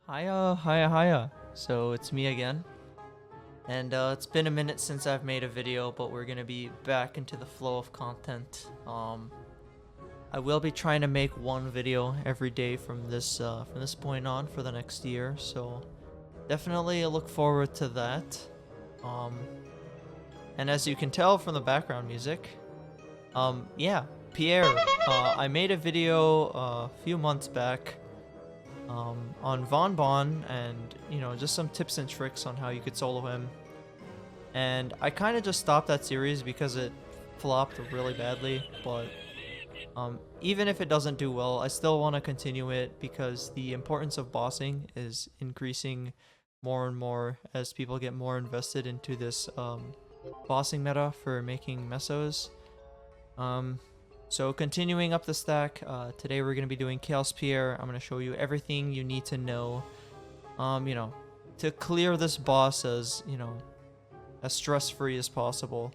Hiya. So it's me again. And it's been a minute since I've made a video, but we're gonna be back into the flow of content. I will be trying to make one video every day from this point on for the next year. So definitely look forward to that. Um, and as you can tell from the background music, yeah, Pierre. I made a video a few months back on Bon and, just some tips and tricks on how you could solo him. And I kind of just stopped that series because it flopped really badly, but even if it doesn't do well, I still want to continue it because the importance of bossing is increasing more and more as people get more invested into this bossing meta for making mesos. So continuing up the stack, today we're going to be doing Chaos Pierre. I'm going to show you everything you need to know, to clear this boss as stress-free as possible,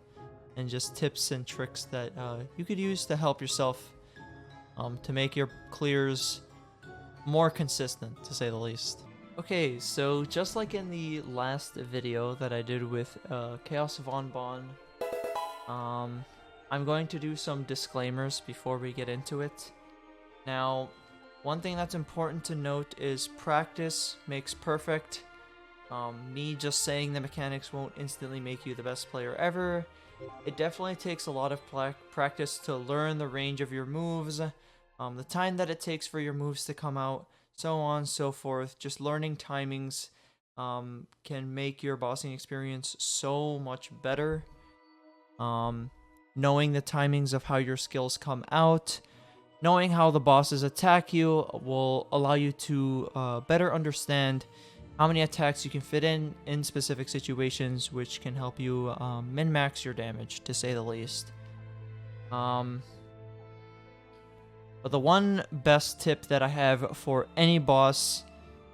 and just tips and tricks that you could use to help yourself to make your clears more consistent, to say the least. Okay, so just like in the last video that I did with Chaos Bon, I'm going to do some disclaimers before we get into it. Now, one thing that's important to note is practice makes perfect. Me just saying the mechanics won't instantly make you the best player ever. It definitely takes a lot of practice to learn the range of your moves, the time that it takes for your moves to come out, so on and so forth. Just learning timings can make your bossing experience so much better. Knowing the timings of how your skills come out, knowing how the bosses attack you will allow you to better understand how many attacks you can fit in specific situations, which can help you min-max your damage, to say the least. But the one best tip that I have for any boss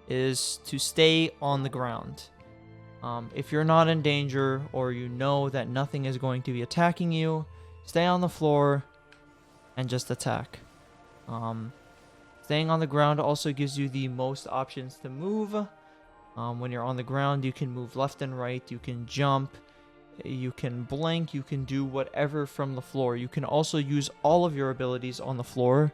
is to stay on the ground. If you're not in danger, or you know that nothing is going to be attacking you, stay on the floor and just attack. Staying on the ground also gives you the most options to move. When you're on the ground, you can move left and right, you can jump, you can blink, you can do whatever from the floor. You can also use all of your abilities on the floor,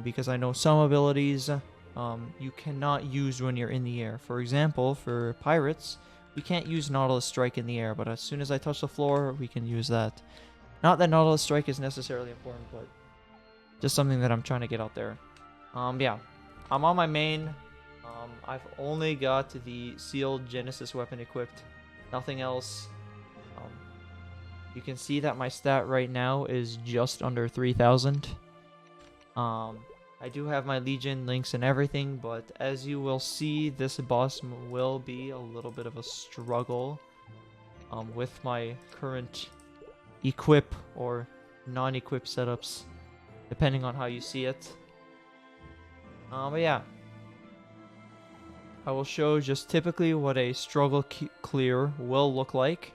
because I know some abilities you cannot use when you're in the air. For example, for pirates, we can't use Nautilus Strike in the air, but as soon as I touch the floor, we can use that. Not that Nautilus Strike is necessarily important, but just something that I'm trying to get out there. Yeah, I'm on my main. I've only got the sealed Genesis weapon equipped, nothing else. You can see that my stat right now is just under 3,000. I do have my Legion links and everything, but as you will see, this boss will be a little bit of a struggle with my current equip or non-equip setups, depending on how you see it. But yeah, I will show just typically what a struggle clear will look like.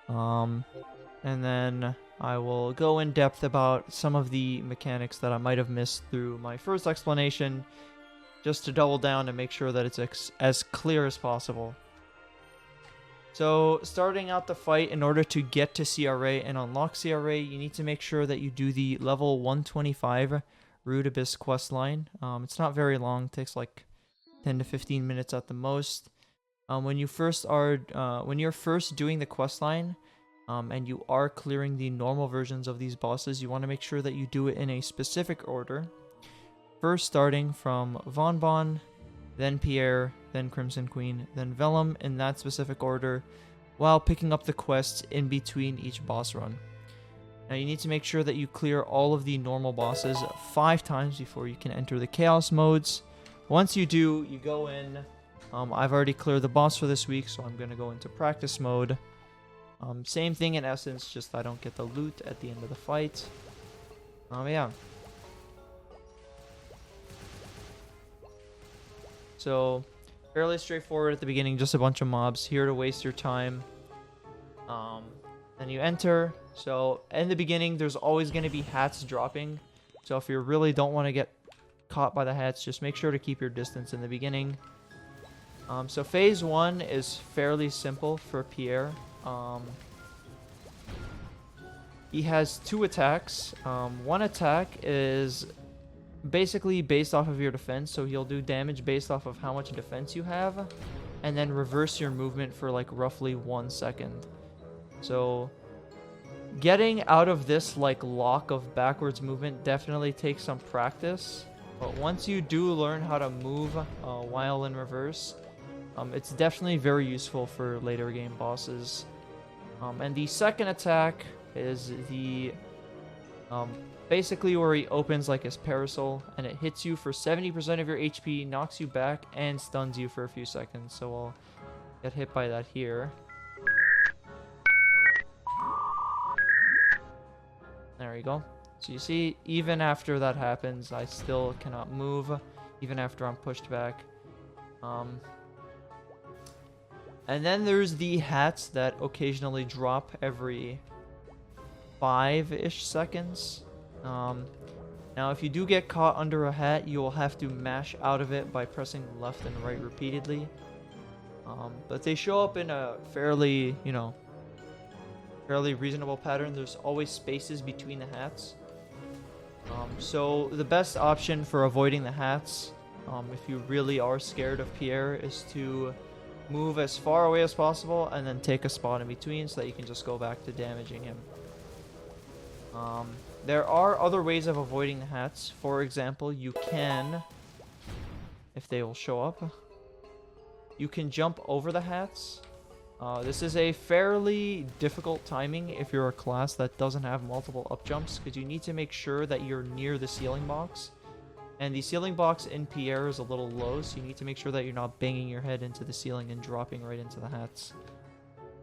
And then I will go in depth about some of the mechanics that I might have missed through my first explanation, just to double down and make sure that it's as clear as possible. So, starting out the fight, in order to get to CRA and unlock CRA, you need to make sure that you do the level 125 Rude Abyss questline. It's not very long, it takes like 10 to 15 minutes at the most. When you're first doing the questline, and you are clearing the normal versions of these bosses, you want to make sure that you do it in a specific order. First starting from Bon, then Pierre, then Crimson Queen, then Vellum, in that specific order, while picking up the quests in between each boss run. Now you need to make sure that you clear all of the normal bosses 5 times before you can enter the Chaos modes. Once you do, you go in. I've already cleared the boss for this week, so I'm going to go into practice mode. Same thing in essence, just I don't get the loot at the end of the fight. Yeah. So, fairly straightforward at the beginning, just a bunch of mobs here to waste your time. Then you enter. So, in the beginning, there's always going to be hats dropping. So, if you really don't want to get caught by the hats, just make sure to keep your distance in the beginning. So phase 1 is fairly simple for Pierre. He has 2 attacks. One attack is basically based off of your defense, so he'll do damage based off of how much defense you have, and then reverse your movement for like roughly 1 second. So getting out of this like lock of backwards movement definitely takes some practice, but once you do learn how to move while in reverse, it's definitely very useful for later game bosses. And the second attack is the basically where he opens like his parasol, and it hits you for 70% of your HP, knocks you back, and stuns you for a few seconds. So I'll get hit by that here. There we go. So you see, even after that happens, I still cannot move, even after I'm pushed back. And then there's the hats that occasionally drop every 5-ish seconds. Now, if you do get caught under a hat, you will have to mash out of it by pressing left and right repeatedly. But they show up in a fairly, fairly reasonable pattern. There's always spaces between the hats. So the best option for avoiding the hats, if you really are scared of Pierre, is to move as far away as possible and then take a spot in between so that you can just go back to damaging him. There are other ways of avoiding the hats. For example, you can, if they will show up, you can jump over the hats. This is a fairly difficult timing if you're a class that doesn't have multiple up jumps, because you need to make sure that you're near the ceiling box. And the ceiling box in Pierre is a little low, so you need to make sure that you're not banging your head into the ceiling and dropping right into the hats.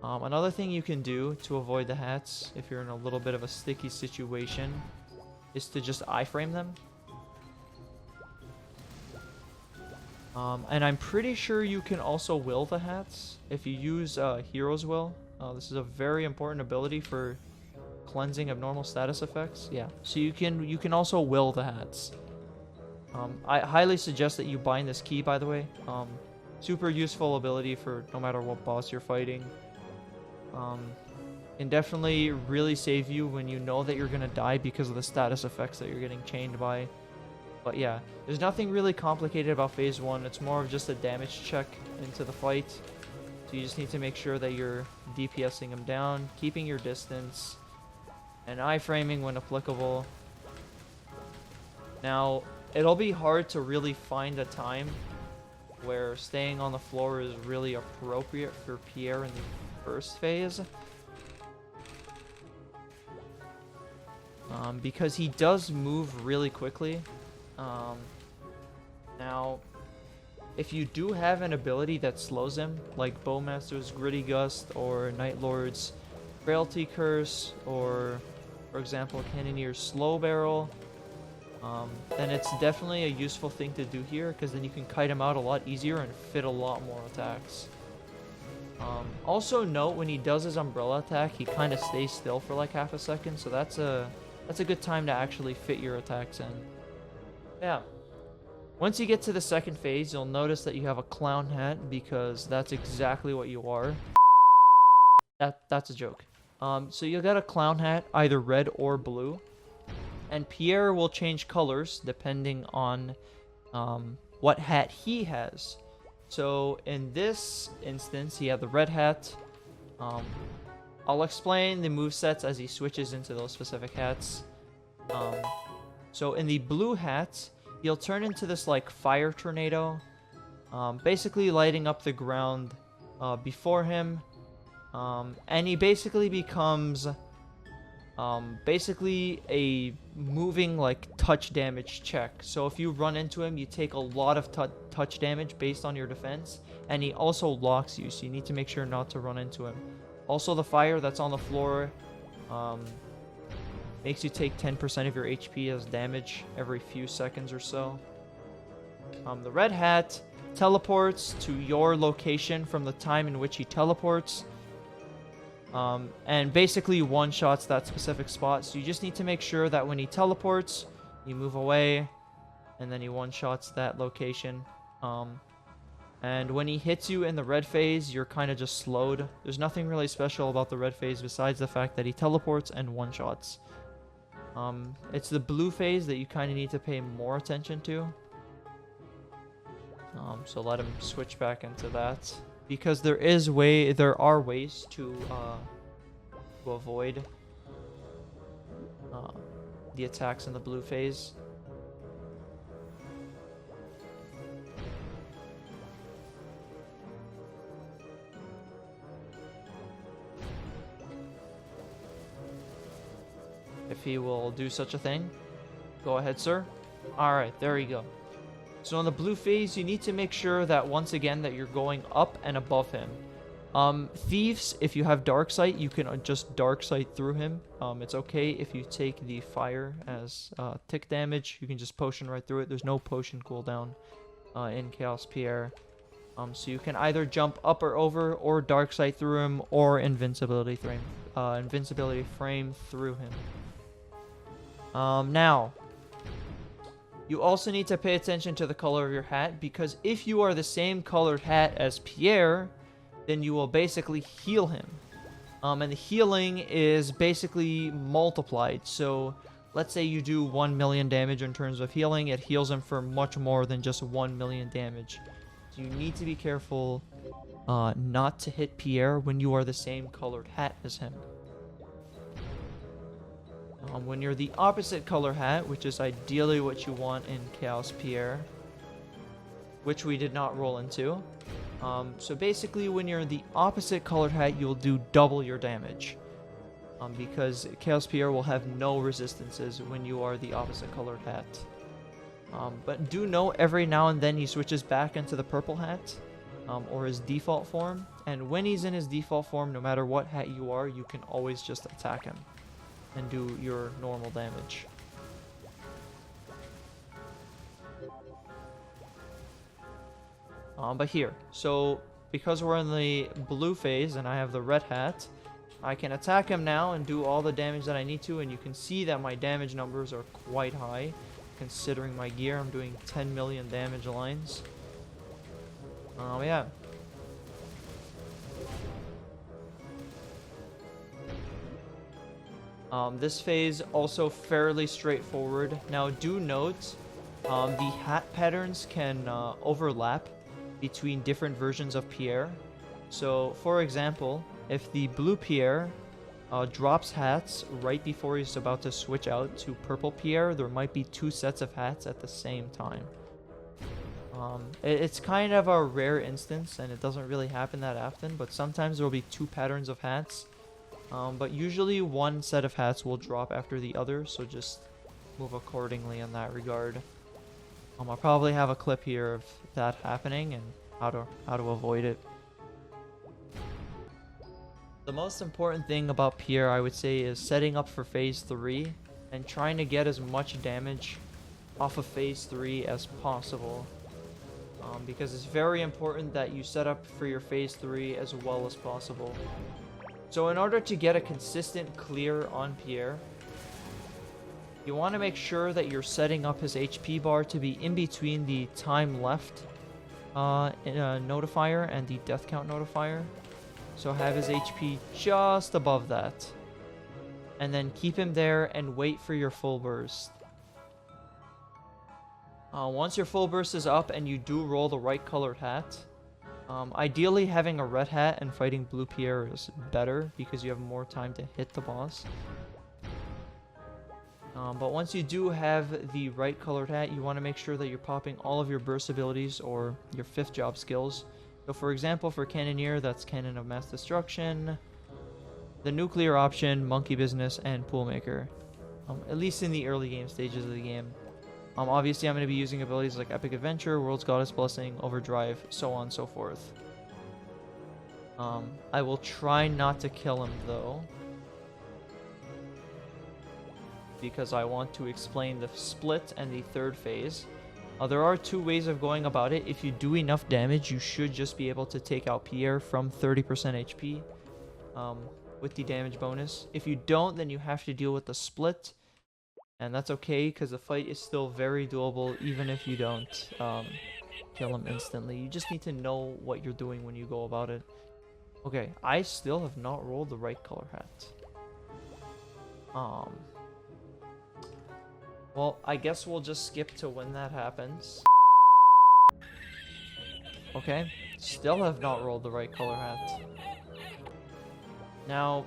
Another thing you can do to avoid the hats, if you're in a little bit of a sticky situation, is to just iframe them. And I'm pretty sure you can also will the hats if you use Hero's Will. This is a very important ability for cleansing abnormal status effects. Yeah, so you can also will the hats. I highly suggest that you bind this key, by the way. Super useful ability for no matter what boss you're fighting. Can definitely really save you when you know that you're gonna die because of the status effects that you're getting chained by. But yeah, there's nothing really complicated about phase 1. It's more of just a damage check into the fight. So you just need to make sure that you're DPSing him down, keeping your distance, and iframing when applicable. Now, it'll be hard to really find a time where staying on the floor is really appropriate for Pierre in the first phase. Because he does move really quickly. Now, if you do have an ability that slows him, like Bowmaster's Gritty Gust or Night Lord's Frailty Curse, or, for example, Cannonier's Slow Barrel, then it's definitely a useful thing to do here, because then you can kite him out a lot easier and fit a lot more attacks. Also note, when he does his umbrella attack, he kind of stays still for like half a second, so that's a good time to actually fit your attacks in. Yeah. Once you get to the second phase, you'll notice that you have a clown hat, because that's exactly what you are. That's a joke. So you'll get a clown hat, either red or blue. And Pierre will change colors depending on what hat he has. So in this instance, he had the red hat. I'll explain the movesets as he switches into those specific hats. So in the blue hat, he'll turn into this like fire tornado, basically lighting up the ground before him. And he basically becomes basically a moving like touch damage check. So if you run into him, you take a lot of touch damage based on your defense, and he also locks you, so you need to make sure not to run into him. Also, the fire that's on the floor makes you take 10% of your HP as damage every few seconds or so. The red hat teleports to your location from the time in which he teleports. And basically one-shots that specific spot, so you just need to make sure that when he teleports, you move away, and then he one-shots that location. And when he hits you in the red phase, you're kind of just slowed. There's nothing really special about the red phase besides the fact that he teleports and one-shots. It's the blue phase that you kind of need to pay more attention to. So let him switch back into that, because there are ways to avoid the attacks in the blue phase. If he will do such a thing. Go ahead, sir. Alright, there you go. So in the blue phase, you need to make sure that once again that you're going up and above him. Thieves, if you have dark sight, you can just dark sight through him. It's okay if you take the fire as tick damage. You can just potion right through it. There's no potion cooldown in Chaos Pierre. So you can either jump up or over, or dark sight through him, or invincibility frame through him. Now, you also need to pay attention to the color of your hat, because if you are the same colored hat as Pierre, then you will basically heal him. And the healing is basically multiplied. So let's say you do 1 million damage in terms of healing, it heals him for much more than just 1 million damage. So you need to be careful not to hit Pierre when you are the same colored hat as him. When you're the opposite color hat, which is ideally what you want in Chaos Pierre, which we did not roll into. So basically, when you're the opposite colored hat, you'll do double your damage. Because Chaos Pierre will have no resistances when you are the opposite colored hat. But do know every now and then he switches back into the purple hat, or his default form. And when he's in his default form, no matter what hat you are, you can always just attack him and do your normal damage. But here, so because we're in the blue phase and I have the red hat, I can attack him now and do all the damage that I need to, and you can see that my damage numbers are quite high. Considering my gear, I'm doing 10 million damage lines. Yeah. This phase also fairly straightforward. Now do note, the hat patterns can overlap between different versions of Pierre. So for example, if the blue Pierre drops hats right before he's about to switch out to purple Pierre, there might be 2 sets of hats at the same time. It's kind of a rare instance, and it doesn't really happen that often, but sometimes there will be 2 patterns of hats. But usually one set of hats will drop after the other, so just move accordingly in that regard. I'll probably have a clip here of that happening and how to avoid it. The most important thing about Pierre, I would say, is setting up for phase 3 and trying to get as much damage off of phase 3 as possible. Because it's very important that you set up for your phase 3 as well as possible. So in order to get a consistent clear on Pierre, you want to make sure that you're setting up his HP bar to be in between the time left notifier and the death count notifier. So have his HP just above that. And then keep him there and wait for your full burst. Once your full burst is up and you do roll the right colored hat, ideally having a red hat and fighting blue Pierre is better because you have more time to hit the boss. But once you do have the right colored hat, you want to make sure that you're popping all of your burst abilities or your 5th job skills. So for example, for Cannoneer, that's Cannon of Mass Destruction, the Nuclear option, Monkey Business, and Poolmaker. At least in the early game stages of the game. Obviously I'm going to be using abilities like Epic Adventure, World's Goddess Blessing, Overdrive, so on and so forth. I will try not to kill him though, because I want to explain the split and the 3rd phase. There are 2 ways of going about it. If you do enough damage, you should just be able to take out Pierre from 30% HP with the damage bonus. If you don't, then you have to deal with the split, And that's okay, because the fight is still very doable, even if you don't kill him instantly. You just need to know what you're doing when you go about it. Okay, I still have not rolled the right color hat. Well, I guess we'll just skip to when that happens. Okay, still have not rolled the right color hat. Now,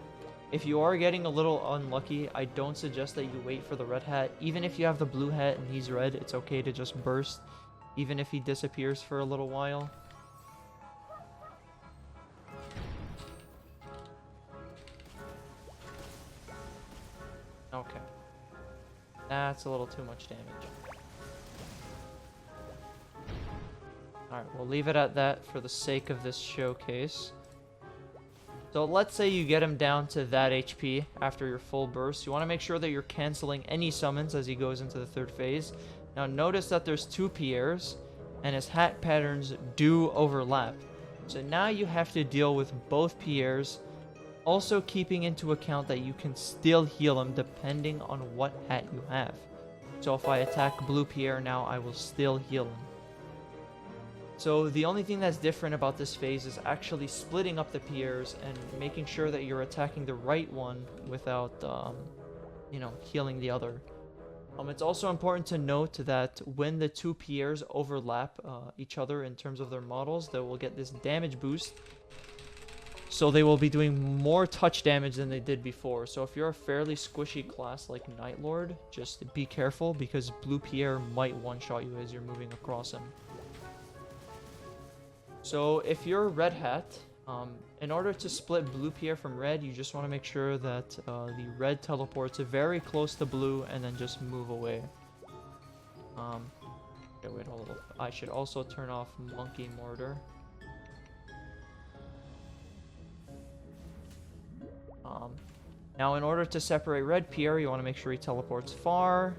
if you are getting a little unlucky, I don't suggest that you wait for the red hat. Even if you have the blue hat and he's red, it's okay to just burst, even if he disappears for a little while. Okay. That's a little too much damage. Alright, we'll leave it at that for the sake of this showcase. So let's say you get him down to that HP after your full burst. You want to make sure that you're canceling any summons as he goes into the third phase. Now notice that there's 2 Pierres, and his hat patterns do overlap. So now you have to deal with both Pierres, also keeping into account that you can still heal him depending on what hat you have. So if I attack blue Pierre now, I will still heal him. So the only thing that's different about this phase is actually splitting up the Pierres and making sure that you're attacking the right one without, healing the other. It's also important to note that when the 2 Pierres overlap each other in terms of their models, they will get this damage boost. So they will be doing more touch damage than they did before. So if you're a fairly squishy class like Night Lord, just be careful because blue Pierre might one-shot you as you're moving across him. So if you're a red hat, in order to split blue Pierre from red, you just want to make sure that the red teleports very close to blue and then just move away. Okay, wait, hold up. I should also turn off Monkey Mortar. Now in order to separate red Pierre, you want to make sure he teleports far.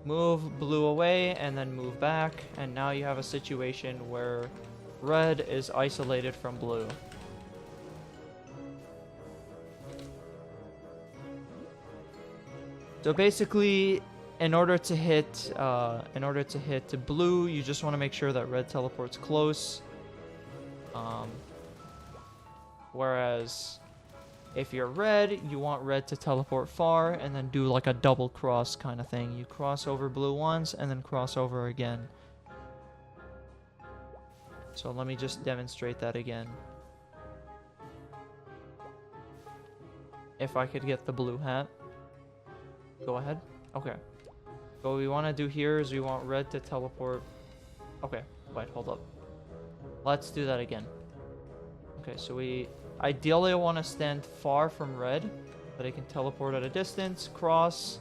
Move blue away and then move back, and now you have a situation where red is isolated from blue. So basically, in order to hit blue, you just want to make sure that red teleports close. Whereas if you're red, you want red to teleport far and then do like a double cross kind of thing. You cross over blue once and then cross over again. So let me just demonstrate that again. If I could get the blue hat. Go ahead. Okay. So what we want to do here is we want red to teleport. Okay, wait, hold up. Let's do that again. Okay, so we ideally want to stand far from red, but it can teleport at a distance, cross,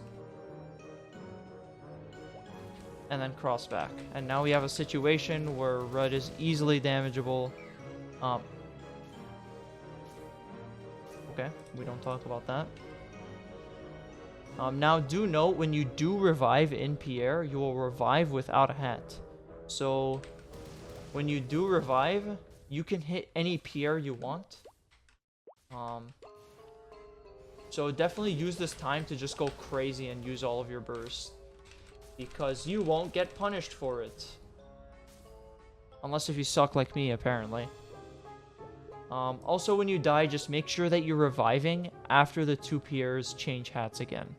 and then cross back. And now we have a situation where red is easily damageable. Okay, we don't talk about that. Now do note, when you do revive in Pierre, you will revive without a hat. So when you do revive, you can hit any Pierre you want. So definitely use this time to just go crazy and use all of your bursts, because you won't get punished for it. Unless if you suck like me, apparently. Also, when you die, just make sure that you're reviving after the 2 Pierres change hats again.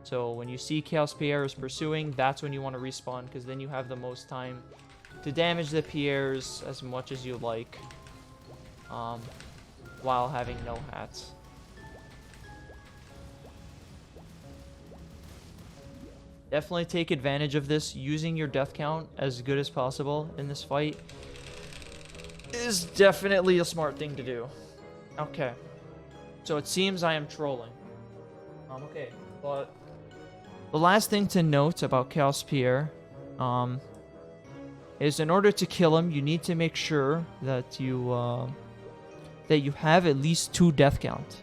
So when you see Chaos Pierre is pursuing, that's when you want to respawn, because then you have the most time to damage the Pierres as much as you like, while having no hats. Definitely take advantage of this. Using your death count as good as possible in this fight is definitely a smart thing to do. Okay. So it seems I am trolling. Okay, but the last thing to note about Chaos Pierre is in order to kill him, you need to make sure that you have at least 2 death count.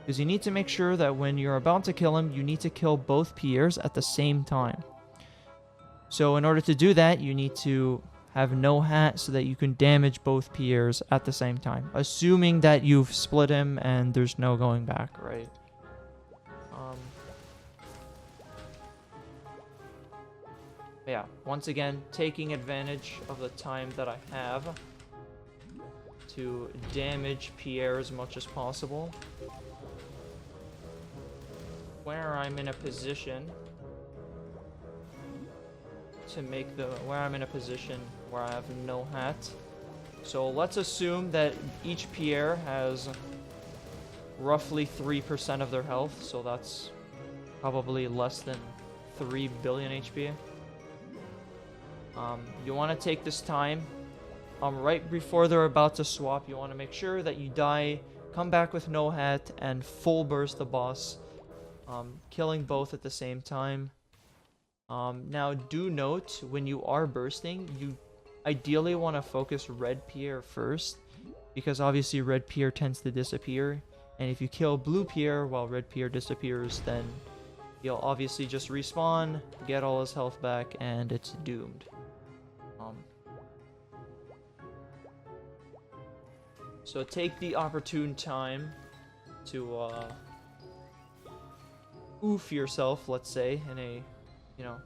Because you need to make sure that when you're about to kill him, you need to kill both Pierres at the same time. So in order to do that, you need to have no hat so that you can damage both Pierres at the same time. Assuming that you've split him and there's no going back, right? Yeah, once again, taking advantage of the time that I have to damage Pierre as much as possible. Where I'm in a position to make the... where I'm in a position where I have no hat. So let's assume that each Pierre has roughly 3% of their health, so that's probably less than 3 billion HP. You want to take this time, right before they're about to swap, you want to make sure that you die, come back with no hat, and full burst the boss, killing both at the same time. Now do note, when you are bursting, you ideally want to focus red Pierre first, because obviously red Pierre tends to disappear, and if you kill blue Pierre while red Pierre disappears, then he'll obviously just respawn, get all his health back, and it's doomed. So take the opportune time to oof yourself, let's say, in a, you know,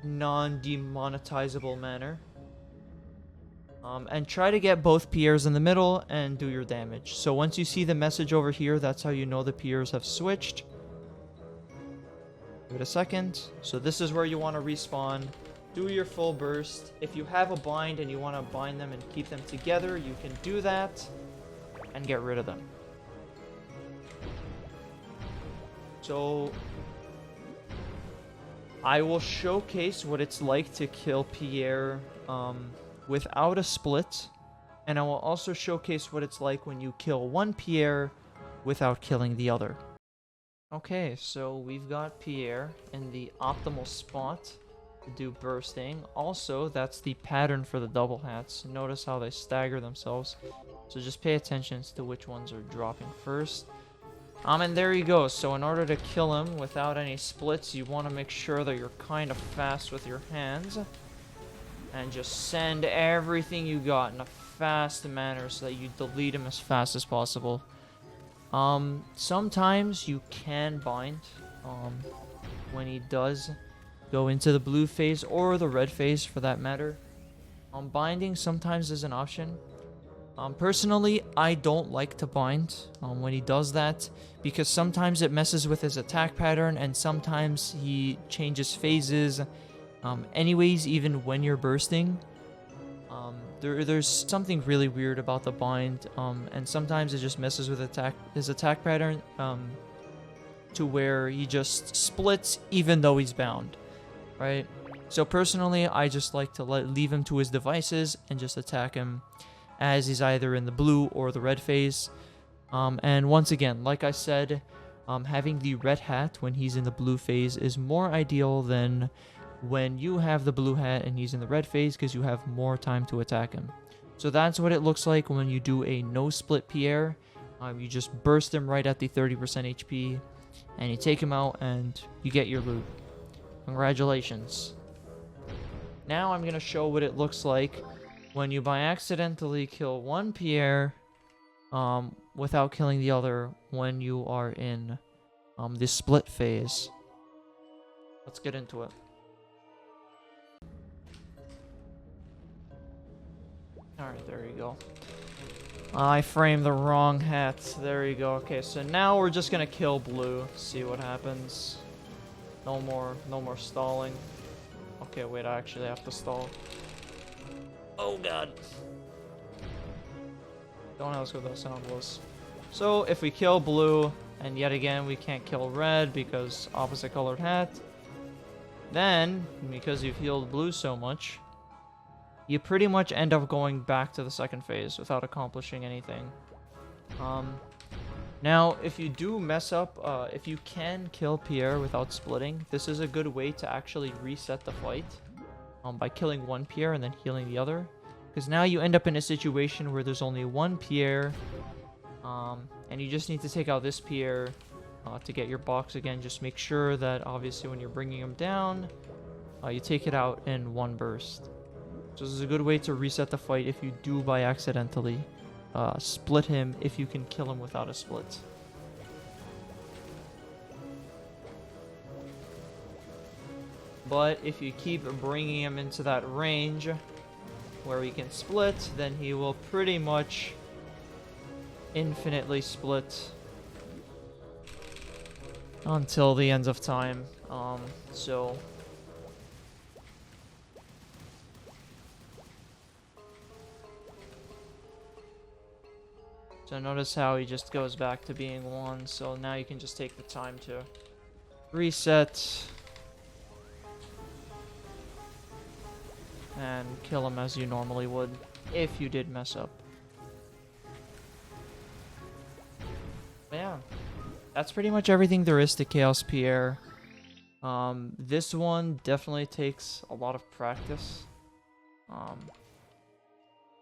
non-demonetizable manner. And try to get both Pierres in the middle and do your damage. So once you see the message over here, that's how you know the Pierres have switched. Give it a second. So this is where you want to respawn. Do your full burst. If you have a bind and you want to bind them and keep them together, you can do that and get rid of them. So I will showcase what it's like to kill Pierre without a split, and I will also showcase what it's like when you kill one Pierre without killing the other. Okay, so we've got Pierre in the optimal spot to do bursting. Also, that's the pattern for the double hats. Notice how they stagger themselves. So just pay attention to which ones are dropping first. And there you go. So in order to kill him without any splits, you want to make sure that you're kind of fast with your hands. And just send everything you got in a fast manner so that you delete him as fast as possible. Sometimes you can bind when he does go into the blue phase or the red phase for that matter. Binding sometimes is an option. Personally, I don't like to bind when he does that because sometimes it messes with his attack pattern and sometimes he changes phases. Anyways, even when you're bursting, there's something really weird about the bind, and sometimes it just messes with his attack pattern to where he just splits even though he's bound, right? So personally, I just like to leave him to his devices and just attack him as he's either in the blue or the red phase. And once again, like I said, having the red hat when he's in the blue phase is more ideal than when you have the blue hat and he's in the red phase because you have more time to attack him. So that's what it looks like when you do a no split Pierre. You just burst him right at the 30% HP and you take him out and you get your loot. Congratulations. Now I'm going to show what it looks like when you by accidentally kill one Pierre without killing the other when you are in the split phase. Let's get into it. Alright, there you go. I framed the wrong hat. There you go. Okay, so now we're just gonna kill blue. See what happens. No more stalling. Okay, wait, I actually have to stall. Oh god. Don't ask what that sound was. So, if we kill blue, and yet again we can't kill red because opposite colored hat, then, because you've healed blue so much, you pretty much end up going back to the second phase without accomplishing anything. Now, if you do mess up, if you can kill Pierre without splitting, this is a good way to actually reset the fight by killing one Pierre and then healing the other. Because now you end up in a situation where there's only one Pierre, and you just need to take out this Pierre to get your box again. Just make sure that, obviously, when you're bringing him down, you take it out in one burst. So this is a good way to reset the fight if you do by accidentally split him, if you can kill him without a split. But if you keep bringing him into that range where we can split, then he will pretty much infinitely split until the end of time. So notice how he just goes back to being 1. So now you can just take the time to reset and kill him as you normally would if you did mess up. But yeah, that's pretty much everything there is to Chaos Pierre. This one definitely takes a lot of practice.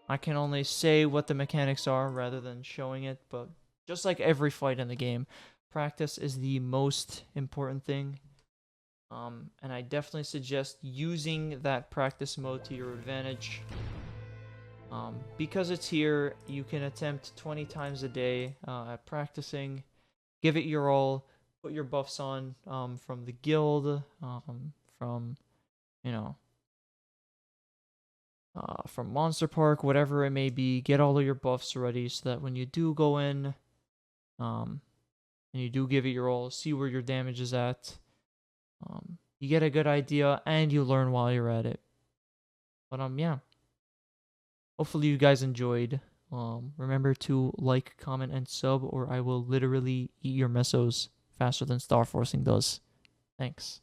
I can only say what the mechanics are rather than showing it, but just like every fight in the game, practice is the most important thing. And I definitely suggest using that practice mode to your advantage. Because it's here, you can attempt 20 times a day at practicing. Give it your all. Put your buffs on from the guild, from, you know, from Monster Park, whatever it may be. Get all of your buffs ready so that when you do go in, and you do give it your all, see where your damage is at. You get a good idea, and you learn while you're at it. But yeah. Hopefully you guys enjoyed. Remember to like, comment, and sub, or I will literally eat your mesos faster than Star Forcing does. Thanks.